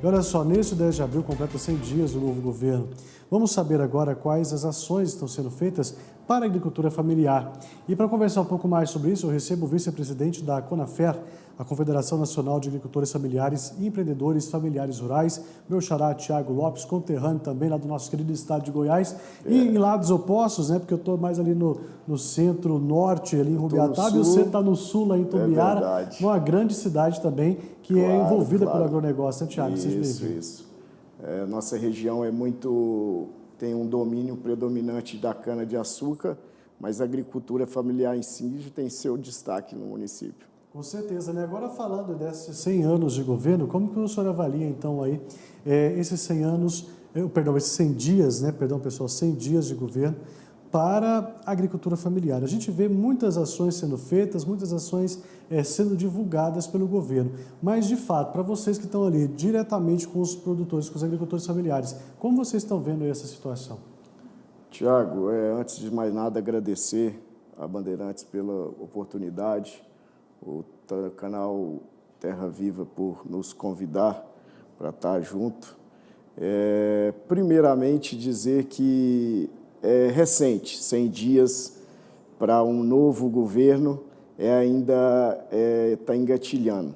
E olha só, neste 10 de abril completa 100 dias do novo governo. Vamos saber agora quais as ações estão sendo feitas para a agricultura familiar. E para conversar um pouco mais sobre isso, eu recebo o vice-presidente da CONAFER, a Confederação Nacional de Agricultores Familiares e Empreendedores Familiares Rurais, meu xará Tiago Lopes, conterrâneo também lá do nosso querido estado de Goiás. E em lados opostos, né, porque eu estou mais ali no centro-norte, ali em Rubiataba, e você está no sul, lá em Tumbiara, uma grande cidade também que é envolvida pelo agronegócio, né, Tiago? Seja bem-vindo. Isso. Nossa região tem um domínio predominante da cana-de-açúcar, mas a agricultura familiar em si tem seu destaque no município. Com certeza, né? Agora falando desses 100 anos de governo, como que o senhor avalia então aí esses 100 anos, esses 100 dias, né? Perdão, pessoal, 100 dias de governo para a agricultura familiar? A gente vê muitas ações sendo feitas, muitas ações sendo divulgadas pelo governo, mas de fato, para vocês que estão ali diretamente com os produtores, com os agricultores familiares, como vocês estão vendo essa situação? Tiago, antes de mais nada agradecer a Bandeirantes pela oportunidade, o canal Terra Viva por nos convidar para estar junto. Primeiramente dizer que é recente, 100 dias para um novo governo, ainda está engatilhando.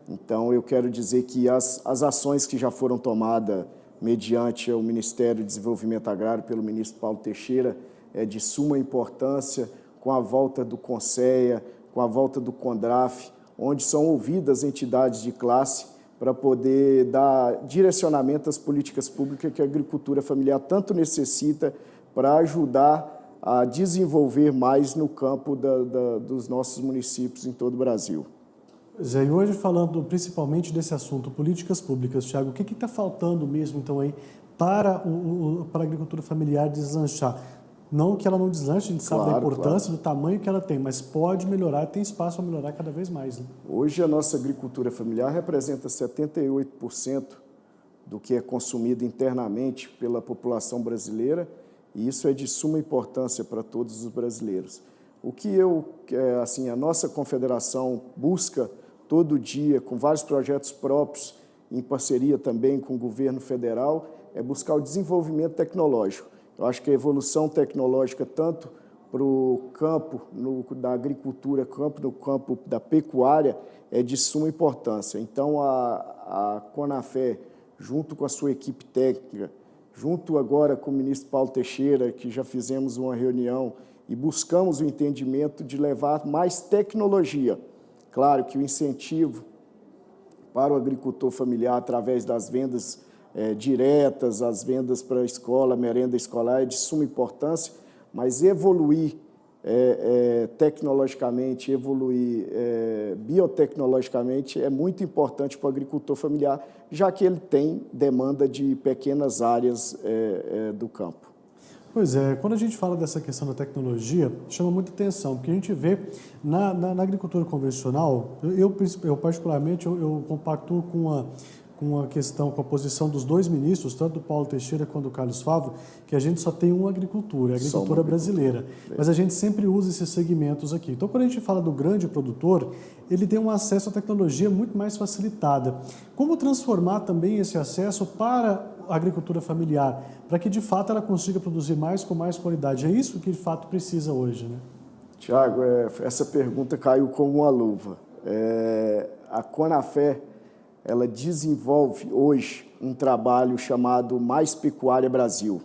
Então, eu quero dizer que as ações que já foram tomadas mediante o Ministério do Desenvolvimento Agrário pelo ministro Paulo Teixeira é de suma importância, com a volta do CONSEA, com a volta do CONDRAF, onde são ouvidas entidades de classe para poder dar direcionamento às políticas públicas que a agricultura familiar tanto necessita para ajudar a desenvolver mais no campo dos nossos municípios em todo o Brasil. Pois é, e hoje falando principalmente desse assunto, políticas públicas, Thiago, o que está faltando mesmo então aí para a agricultura familiar deslanchar? Não que ela não deslanche, a gente sabe da importância, do tamanho que ela tem, mas pode melhorar, tem espaço para melhorar cada vez mais. Né? Hoje a nossa agricultura familiar representa 78% do que é consumido internamente pela população brasileira, e isso é de suma importância para todos os brasileiros. O que a nossa confederação busca todo dia, com vários projetos próprios, em parceria também com o governo federal, é buscar o desenvolvimento tecnológico. Eu acho que a evolução tecnológica, tanto para o campo da agricultura, no campo da pecuária, é de suma importância. Então, a CONAFER, junto com a sua equipe técnica, junto agora com o ministro Paulo Teixeira, que já fizemos uma reunião e buscamos o entendimento de levar mais tecnologia. Claro que o incentivo para o agricultor familiar através das vendas diretas, as vendas para a escola, merenda escolar é de suma importância, mas evoluir tecnologicamente, evoluir biotecnologicamente é muito importante para o agricultor familiar, já que ele tem demanda de pequenas áreas do campo. Pois é, quando a gente fala dessa questão da tecnologia, chama muita atenção, porque a gente vê na agricultura convencional, eu particularmente, eu compactuo com a questão, com a posição dos dois ministros, tanto do Paulo Teixeira quanto do Carlos Favro, que a gente só tem uma agricultura, a agricultura brasileira. Mas a gente sempre usa esses segmentos aqui. Então, quando a gente fala do grande produtor, ele tem um acesso à tecnologia muito mais facilitada. Como transformar também esse acesso para a agricultura familiar, para que, de fato, ela consiga produzir mais com mais qualidade? É isso que, de fato, precisa hoje, né? Tiago, essa pergunta caiu como uma luva. A CONAFER, ela desenvolve hoje um trabalho chamado Mais Pecuária Brasil,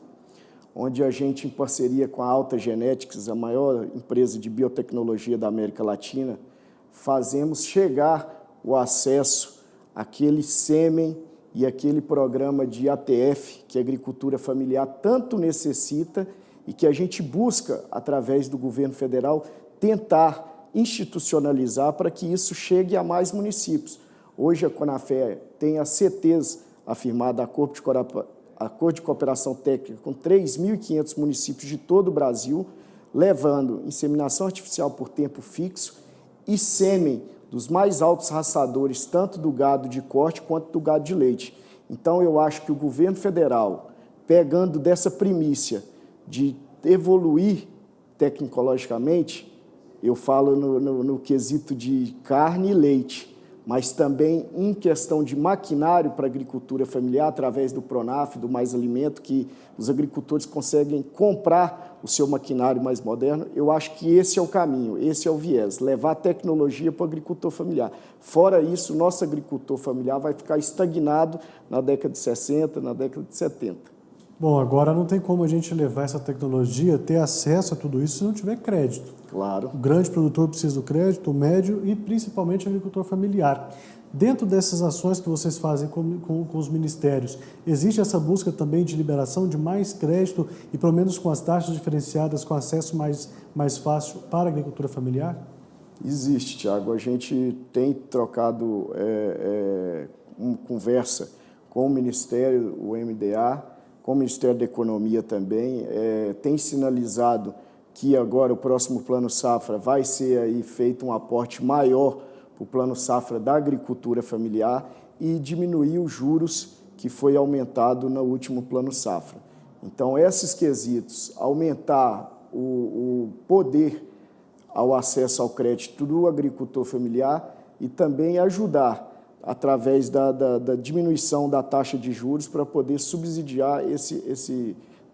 onde a gente, em parceria com a Alta Genetics, a maior empresa de biotecnologia da América Latina, fazemos chegar o acesso àquele sêmen e aquele programa de ATF que a agricultura familiar tanto necessita e que a gente busca, através do governo federal, tentar institucionalizar para que isso chegue a mais municípios. Hoje a CONAFER tem a CTES afirmada, Acordo de Cooperação Técnica, com 3.500 municípios de todo o Brasil, levando inseminação artificial por tempo fixo e sêmen dos mais altos raçadores, tanto do gado de corte quanto do gado de leite. Então, eu acho que o governo federal, pegando dessa primícia de evoluir tecnologicamente, eu falo no quesito de carne e leite, mas também em questão de maquinário para a agricultura familiar, através do Pronaf, do Mais Alimento, que os agricultores conseguem comprar o seu maquinário mais moderno. Eu acho que esse é o caminho, esse é o viés, levar tecnologia para o agricultor familiar. Fora isso, o nosso agricultor familiar vai ficar estagnado na década de 60, na década de 70. Bom, agora não tem como a gente levar essa tecnologia, ter acesso a tudo isso se não tiver crédito. Claro. O grande produtor precisa do crédito, o médio e principalmente o agricultor familiar. Dentro dessas ações que vocês fazem com os ministérios, existe essa busca também de liberação de mais crédito e pelo menos com as taxas diferenciadas, com acesso mais fácil para a agricultura familiar? Existe, Tiago. A gente tem trocado uma conversa com o Ministério, o MDA, com o Ministério da Economia também, tem sinalizado que agora o próximo Plano Safra vai ser aí feito um aporte maior para o Plano Safra da agricultura familiar e diminuir os juros que foi aumentado no último Plano Safra. Então, esses quesitos, aumentar o poder ao acesso ao crédito do agricultor familiar e também ajudar através da diminuição da taxa de juros para poder subsidiar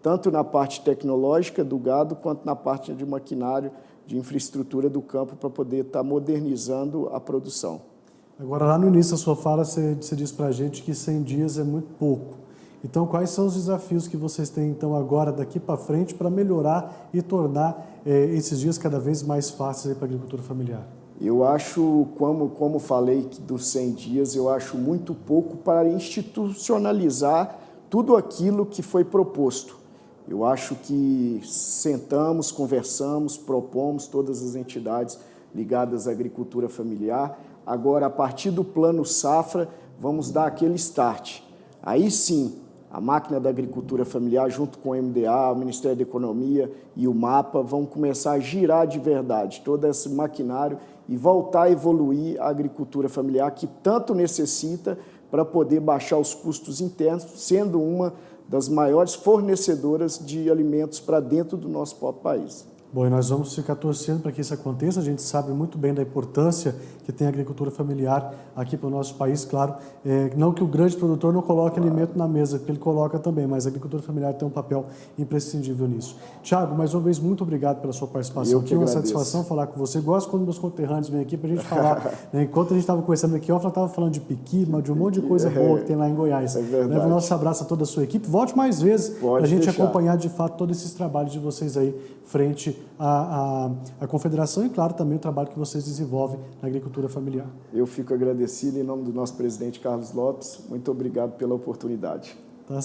tanto na parte tecnológica do gado, quanto na parte de maquinário, de infraestrutura do campo, para poder estar modernizando a produção. Agora, lá no início da sua fala, você disse para a gente que 100 dias é muito pouco. Então, quais são os desafios que vocês têm, então, agora, daqui para frente, para melhorar e tornar esses dias cada vez mais fáceis para a agricultura familiar? Eu acho, como falei dos 100 dias, eu acho muito pouco para institucionalizar tudo aquilo que foi proposto. Eu acho que sentamos, conversamos, propomos todas as entidades ligadas à agricultura familiar. Agora, a partir do Plano Safra, vamos dar aquele start. Aí sim, a máquina da agricultura familiar, junto com o MDA, o Ministério da Economia e o MAPA, vão começar a girar de verdade todo esse maquinário e voltar a evoluir a agricultura familiar, que tanto necessita para poder baixar os custos internos, sendo uma das maiores fornecedoras de alimentos para dentro do nosso próprio país. Bom, e nós vamos ficar torcendo para que isso aconteça. A gente sabe muito bem da importância que tem a agricultura familiar aqui para o nosso país, claro. Não que o grande produtor não coloque alimento na mesa, porque ele coloca também, mas a agricultura familiar tem um papel imprescindível nisso. Tiago, mais uma vez, muito obrigado pela sua participação aqui. É uma satisfação falar com você. Gosto quando meus conterrâneos vêm aqui para a gente falar. Né? Enquanto a gente estava conversando aqui, eu estava falando de piqui, de um monte de coisa boa que tem lá em Goiás. É verdade. Leva o nosso abraço a toda a sua equipe. Volte mais vezes para a gente acompanhar, de fato, todos esses trabalhos de vocês aí frente à Confederação e, claro, também o trabalho que vocês desenvolvem na agricultura familiar. Eu fico agradecido em nome do nosso presidente Carlos Lopes. Muito obrigado pela oportunidade. Tá.